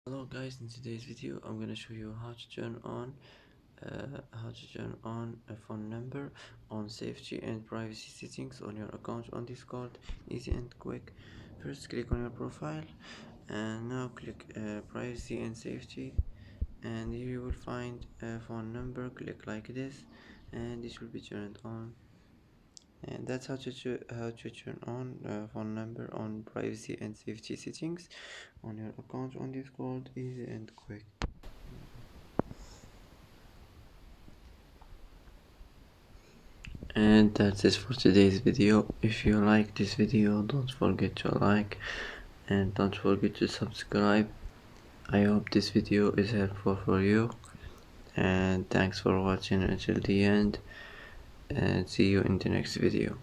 Hello guys, in today's video I'm gonna show you how to turn on a phone number on safety and privacy settings on your account on Discord. Easy and quick. First click on your profile and now click privacy and safety, and here you will find a phone number. Click like this and this will be turned on, and that's how to turn on phone number on privacy and safety settings on your account on Discord. Easy and quick. And that's it for today's video. If you like this video, don't forget to like and don't forget to subscribe. I hope this video is helpful for you, and thanks for watching until the end, and see you in the next video.